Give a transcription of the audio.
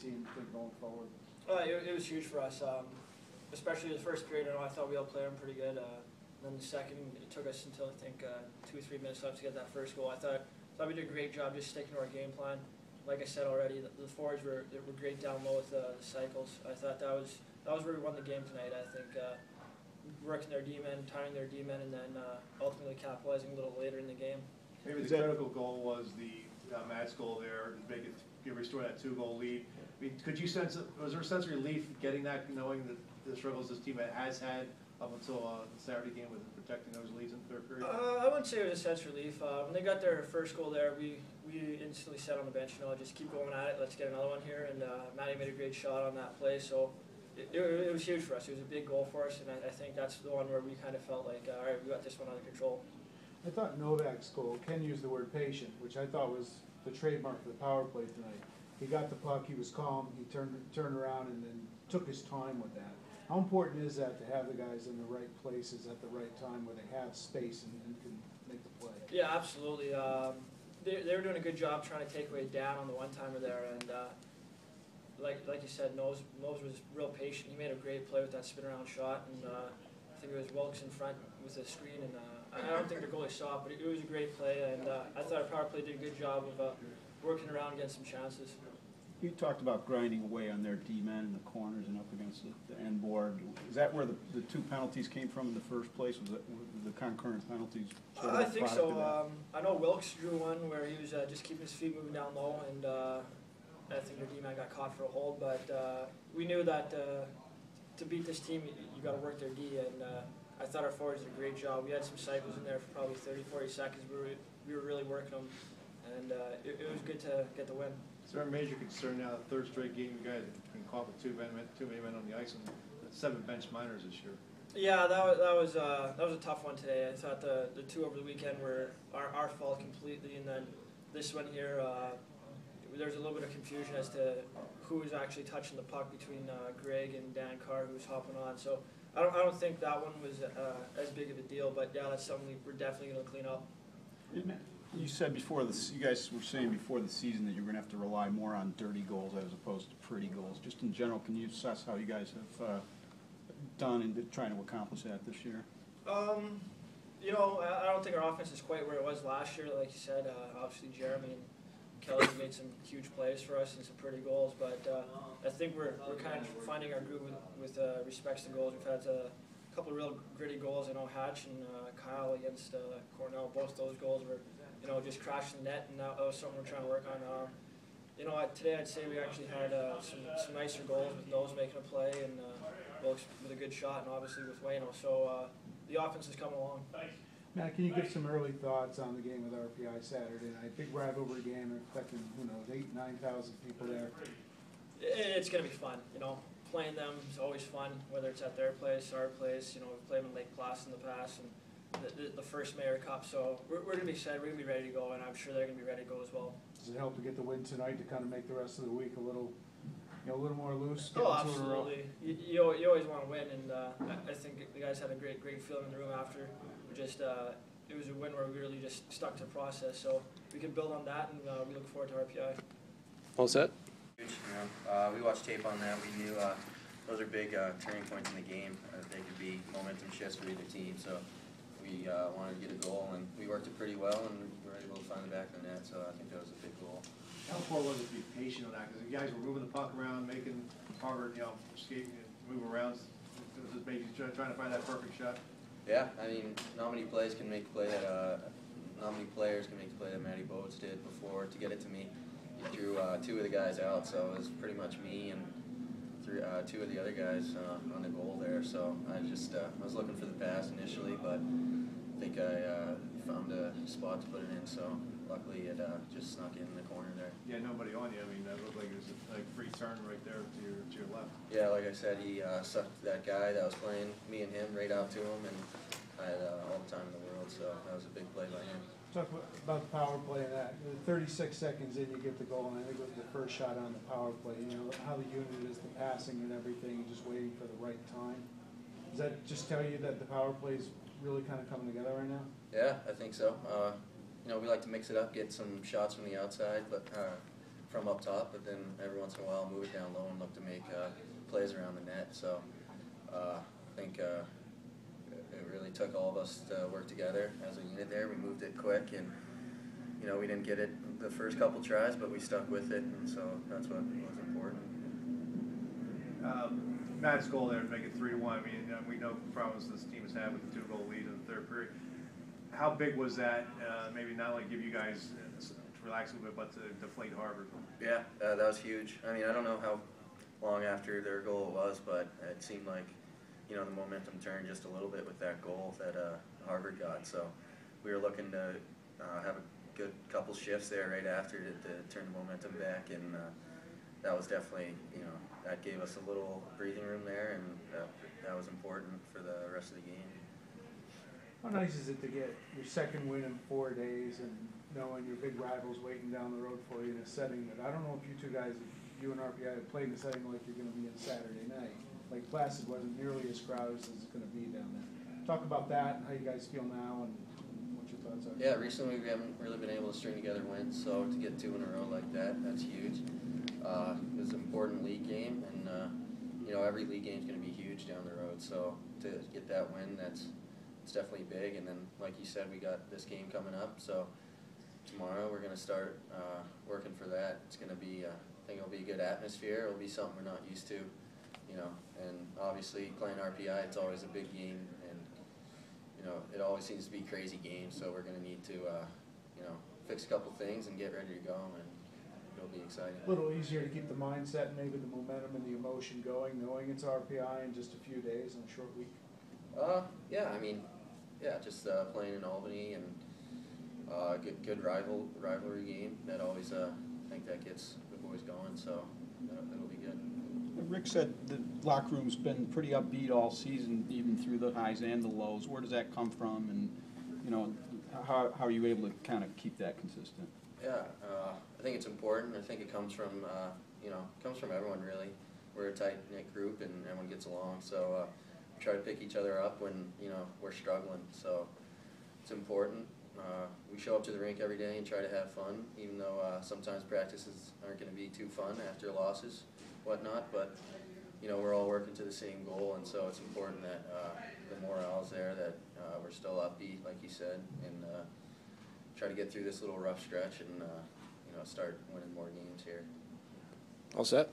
team think going forward? It was huge for us, especially the first period. I thought we all played them pretty good. Then the second, it took us until I think 2 or 3 minutes left to get that first goal. I thought we did a great job just sticking to our game plan. Like I said already, the forwards were great down low with the cycles. I thought that was where we won the game tonight. I think working their D-men, tying their D-men, and then ultimately capitalizing a little later in the game. Maybe the critical goal was the Matt's goal there to make it restore that 2-goal lead. I mean, could you sense? Was there a sense of relief getting that, knowing that the struggles this team has had up until the Saturday game with protecting those leads in the third period? I wouldn't say it was a sense of relief. When they got their first goal there, we instantly said on the bench, just keep going at it. Let's get another one here. And Matty made a great shot on that play, so it was huge for us. It was a big goal for us, and I think that's the one where we kind of felt like, all right, we got this one under control. I thought Novak's goal, Ken used the word patient, which I thought was the trademark for the power play tonight. He got the puck, he was calm, he turned around and then took his time with that. How important is that to have the guys in the right places at the right time where they have space and can make the play? Yeah, absolutely. They were doing a good job trying to take away Dan on the one-timer there, and like you said, Nose was real patient. He made a great play with that spin-around shot, and I think it was Wilkes in front with a screen, and I don't think the goalie saw it, but it was a great play, and I thought our power play did a good job of working around and getting some chances. You talked about grinding away on their D-men in the corners and up against the end board. Is that where the 2 penalties came from in the first place? Was it the concurrent penalties? Sort of I think so. I know Wilkes drew one where he was just keeping his feet moving down low, and I think their D-man got caught for a hold. But we knew that to beat this team, you got to work their D, and I thought our forwards did a great job. We had some cycles in there for probably 30, 40 seconds. We were really working them, and it was good to get the win. Is there a major concern now, the third straight game you guys have been caught with too many men on the ice and 7 bench minors this year? Yeah, that was a tough one today. I thought the 2 over the weekend were our fault completely, and then this one here, there's a little bit of confusion as to who was actually touching the puck between Greg and Dan Carr, who was hopping on. So I don't think that one was as big of a deal, but yeah, that's something we're definitely going to clean up. You said before this, you guys were saying before the season that you're going to have to rely more on dirty goals as opposed to pretty goals. Just in general, can you assess how you guys have done in trying to accomplish that this year? I don't think our offense is quite where it was last year. Like you said, obviously Jeremy and Kelly made some huge plays for us and some pretty goals, but I think we're kind of finding our groove with respects to goals. We've had a couple of real gritty goals. I know Hatch and Kyle against Cornell, both those goals were just crashing the net, and that was something we're trying to work on. Today I'd say we actually had some nicer goals with Nose making a play and Wilkes with a good shot, and obviously with Wayno. So the offense is coming along. Matt, can you give some early thoughts on the game with RPI Saturday night? Big rivalry game, expecting 8,000 to 9,000 people there. It's going to be fun. Playing them is always fun, whether it's at their place, our place. We've played them in Lake Placid in the past, and the first Mayor Cup. So we're going to be excited. We're going to be ready to go, and I'm sure they're going to be ready to go as well. Does it help to get the win tonight to kind of make the rest of the week a little more loose? Oh, absolutely. You always want to win, and I think the guys had a great feeling in the room after. It was a win where we really just stuck to the process. So we can build on that, and we look forward to RPI. All set? We watched tape on that. We knew those are big turning points in the game. They could be momentum shifts for either team. So we wanted to get a goal, and we worked it pretty well, and we were able to find the back of the net. So I think that was a big goal. How important was it to be patient on that? Because the guys were moving the puck around, making Harvard, skating and move around. It was just maybe trying to find that perfect shot. Yeah, I mean, not many players can make the play that Matty Boats did before to get it to me. He drew 2 of the guys out, so it was pretty much me and 2 of the other guys on the goal there. So I was looking for the pass initially, but I think I found a spot to put it in. So luckily it just snuck in the corner there. Yeah, nobody on you. I mean, that looked like it was a free turn right there to your left. Yeah, like I said, he sucked that guy that was playing me and him right out to him, and I had all the time in the world. So that was a big play by him. Talk about the power play and that. 36 seconds in, you get the goal, and I think it was the first shot on the power play. How the unit is, the passing and everything, and just waiting for the right time. Does that just tell you that the power play is really kind of coming together right now? Yeah, I think so. We like to mix it up, get some shots from the outside, but from up top, but then every once in a while move it down low and look to make plays around the net. So I think it really took all of us to work together as a unit there. We moved it quick, and we didn't get it the first couple tries, but we stuck with it, and so that's what was important. Matt's goal there to make it 3-1. I mean, we know the problems this team has had with the 2-goal lead in the third period. How big was that? Maybe not only give you guys to relax a little bit, but to deflate Harvard. Yeah, that was huge. I mean, I don't know how long after their goal it was, but it seemed like the momentum turned just a little bit with that goal that Harvard got. So we were looking to have a good couple shifts there right after to turn the momentum back, and that was definitely that gave us a little breathing room there, and that was important for the rest of the game. How nice is it to get your second win in 4 days and knowing your big rivals waiting down the road for you in a setting that I don't know if you two guys, you and RPI, have played in a setting like you're going to be in Saturday night. Like Placid wasn't nearly as crowded as it's going to be down there. Talk about that and how you guys feel now and what your thoughts are. Yeah, recently we haven't really been able to string together wins, so to get 2 in a row like that's huge. It was an important league game, and every league game is going to be huge down the road. So to get that win, it's definitely big. And then, like you said, we got this game coming up. So tomorrow we're going to start working for that. It's going to be, I think it'll be a good atmosphere. It'll be something we're not used to, And obviously playing RPI, it's always a big game, and it always seems to be crazy games. So we're going to need to, fix a couple things and get ready to go, and it'll be exciting. A little easier to keep the mindset, maybe the momentum and the emotion going, knowing it's RPI in just a few days in a short week. Yeah, I mean, just playing in Albany and good rivalry game. That always, I think that gets the boys going. So it'll be good. Rick said the locker room's been pretty upbeat all season, even through the highs and the lows. Where does that come from, and how are you able to kind of keep that consistent? Yeah, I think it's important. I think it comes from everyone really. We're a tight knit group, and everyone gets along. So we try to pick each other up when we're struggling. So it's important. We show up to the rink every day and try to have fun, even though sometimes practices aren't going to be too fun after losses, whatnot. But we're all working to the same goal, and so it's important that the morale's there, that we're still upbeat, like you said, and try to get through this little rough stretch and start winning more games here. All set?